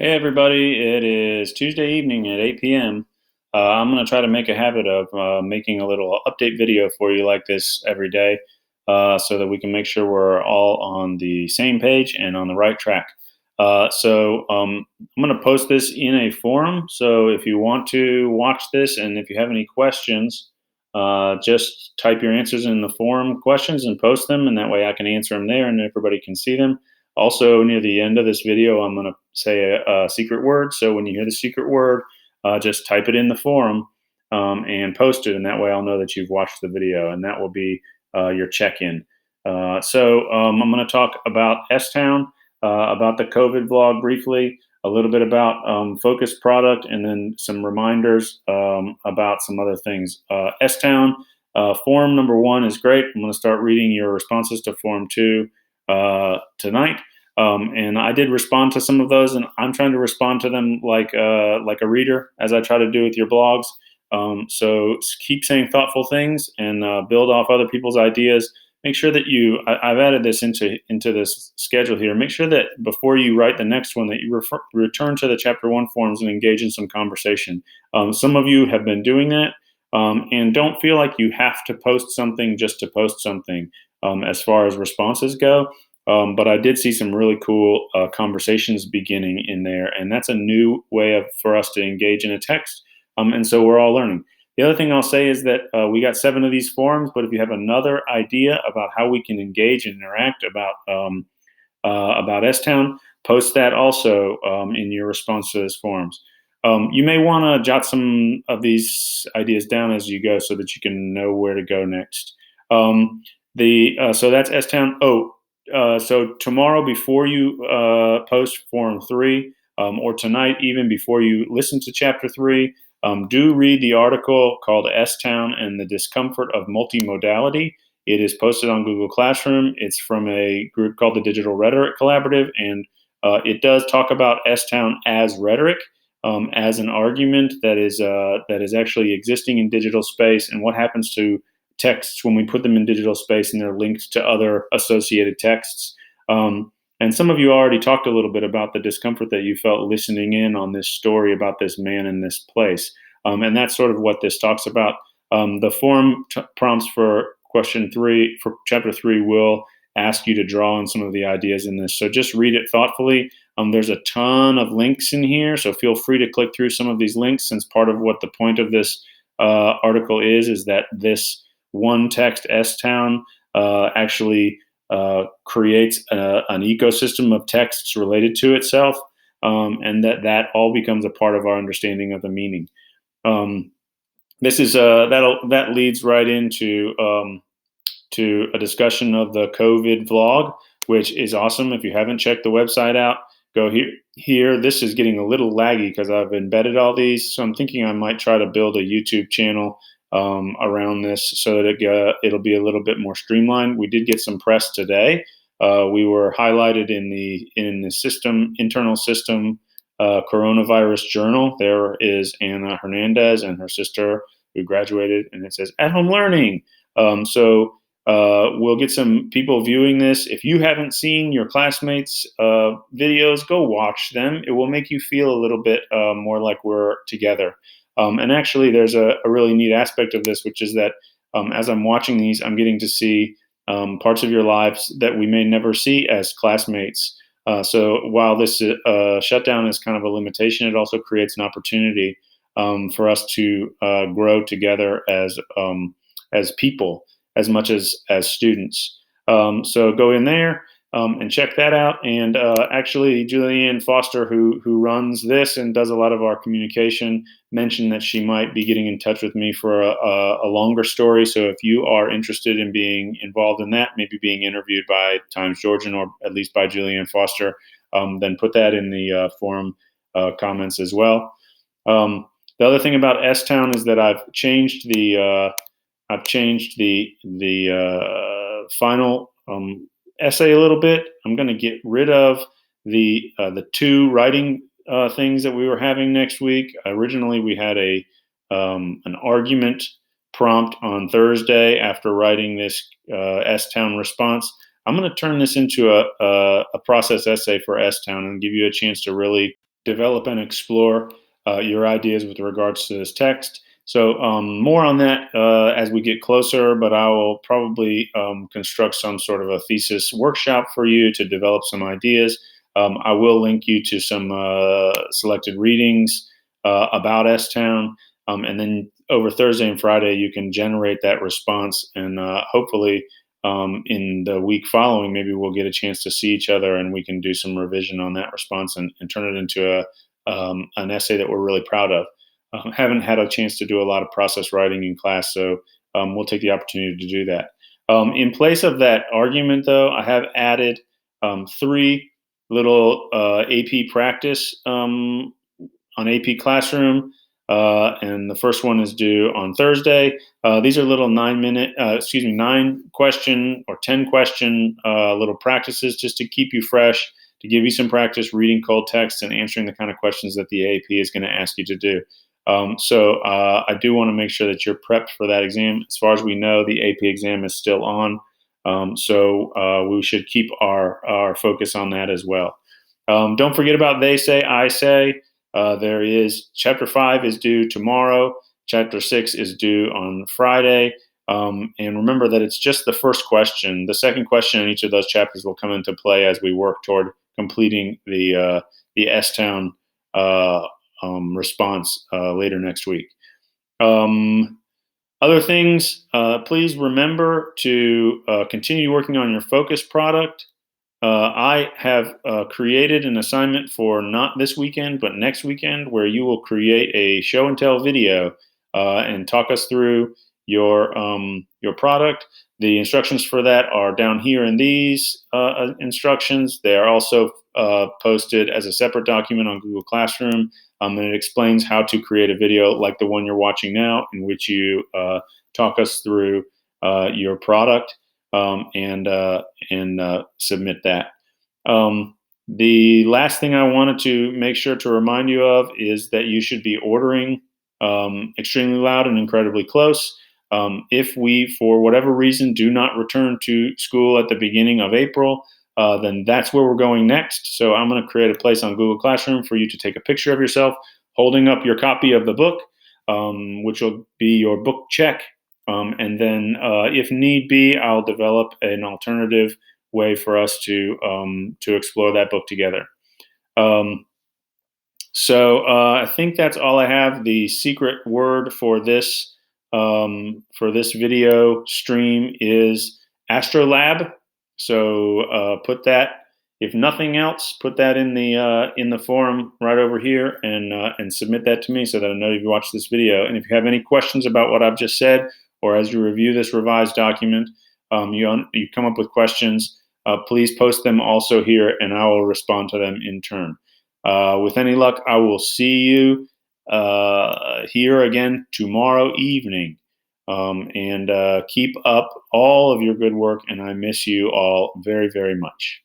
Hey everybody, it is Tuesday evening at 8 p.m. I'm going to try to make a habit of making a little update video for you like this every day so that we can make sure we're all on the same page and on the right track. I'm going to post this in a forum. So if you want to watch this and if you have any questions, just type your answers in the forum questions and post them, and that way I can answer them there and everybody can see them. Also, near the end of this video, I'm going to say a secret word. So when you hear the secret word, just type it in the forum and post it. And that way I'll know that you've watched the video. And that will be your check-in. I'm going to talk about S-Town, about the COVID vlog briefly, a little bit about Focus Product, and then some reminders about some other things. S-Town, Forum number 1 is great. I'm going to start reading your responses to Forum 2 tonight. And I did respond to some of those, and I'm trying to respond to them like a reader, as I try to do with your blogs. So keep saying thoughtful things and build off other people's ideas. Make sure that I've added this into this schedule here. Make sure that before you write the next one, that you return to the chapter 1 forums and engage in some conversation. Some of you have been doing that, and don't feel like you have to post something just to post something as far as responses go. But I did see some really cool conversations beginning in there, and that's a new way for us to engage in a text. And so we're all learning. The other thing I'll say is that we got 7 of these forums, but if you have another idea about how we can engage and interact about S-Town, post that also in your response to those forums. You may want to jot some of these ideas down as you go so that you can know where to go next. So that's S-Town. So tomorrow, before you post Forum 3, or tonight, even before you listen to Chapter 3, do read the article called S-Town and the Discomfort of Multimodality. It is posted on Google Classroom. It's from a group called the Digital Rhetoric Collaborative, and it does talk about S-Town as rhetoric, as an argument that is actually existing in digital space, and what happens to texts when we put them in digital space and they're linked to other associated texts. And some of you already talked a little bit about the discomfort that you felt listening in on this story about this man in this place. And that's sort of what this talks about. The forum prompts for chapter 3 will ask you to draw on some of the ideas in this. So just read it thoughtfully. There's a ton of links in here, so feel free to click through some of these links, since part of what the point of this article is that this one text, S-Town, actually creates an ecosystem of texts related to itself, and that all becomes a part of our understanding of the meaning. This is that leads right into to a discussion of the COVID vlog, which is awesome. If you haven't checked the website out, go here. This is getting a little laggy because I've embedded all these, so I'm thinking I might try to build a YouTube channel around this so that it'll be a little bit more streamlined. We did get some press today. We were highlighted in the internal system coronavirus journal. There is Anna Hernandez and her sister who graduated, and it says at home learning. We'll get some people viewing this. If you haven't seen your classmates' videos, go watch them. It will make you feel a little bit more like we're together. And actually, there's a really neat aspect of this, which is that as I'm watching these, I'm getting to see parts of your lives that we may never see as classmates. So while this shutdown is kind of a limitation, it also creates an opportunity for us to grow together as people, as much as students. So go in there and check that out. And actually, Julianne Foster, who runs this and does a lot of our communication, mentioned that she might be getting in touch with me for a longer story. So if you are interested in being involved in that, maybe being interviewed by Times Georgian or at least by Julianne Foster, then put that in the forum comments as well. The other thing about S-Town is that I've changed the final essay a little bit. I'm going to get rid of the 2 writing things that we were having next week. Originally, we had an argument prompt on Thursday after writing this S-Town response. I'm going to turn this into a process essay for S-Town and give you a chance to really develop and explore your ideas with regards to this text. So more on that as we get closer, but I will probably construct some sort of a thesis workshop for you to develop some ideas. I will link you to some selected readings about S-Town, and then over Thursday and Friday you can generate that response, and hopefully in the week following, maybe we'll get a chance to see each other and we can do some revision on that response and turn it into an essay that we're really proud of. Haven't had a chance to do a lot of process writing in class, so we'll take the opportunity to do that. In place of that argument, though, I have added 3 little AP practice on AP Classroom, and the first one is due on Thursday. These are little 9 question or 10 question little practices just to keep you fresh, to give you some practice reading cold text and answering the kind of questions that the AP is going to ask you to do. So I do want to make sure that you're prepped for that exam. As far as we know, the AP exam is still on. So we should keep our focus on that as well. Don't forget about they say, I say. There is chapter 5 is due tomorrow. Chapter 6 is due on Friday. And remember that it's just the first question. The second question in each of those chapters will come into play as we work toward completing the S-Town response later next week. Other things, please remember to continue working on your focus product. I have created an assignment for not this weekend, but next weekend, where you will create a show and tell video and talk us through your product. The instructions for that are down here in these instructions. They are also posted as a separate document on Google Classroom, and it explains how to create a video like the one you're watching now, in which you talk us through your product. And submit that. The last thing I wanted to make sure to remind you of is that you should be ordering Extremely Loud and Incredibly Close. If we, for whatever reason, do not return to school at the beginning of April, then that's where we're going next. So I'm going to create a place on Google Classroom for you to take a picture of yourself holding up your copy of the book, which will be your book check. And then, if need be, I'll develop an alternative way for us to explore that book together. So I think that's all I have. The secret word for this video stream is Astrolab. So put that, if nothing else, put that in the forum right over here and submit that to me so that I know you've watched this video. And if you have any questions about what I've just said, or as you review this revised document, you come up with questions, please post them also here, and I will respond to them in turn. With any luck, I will see you here again tomorrow evening. And keep up all of your good work, and I miss you all very, very much.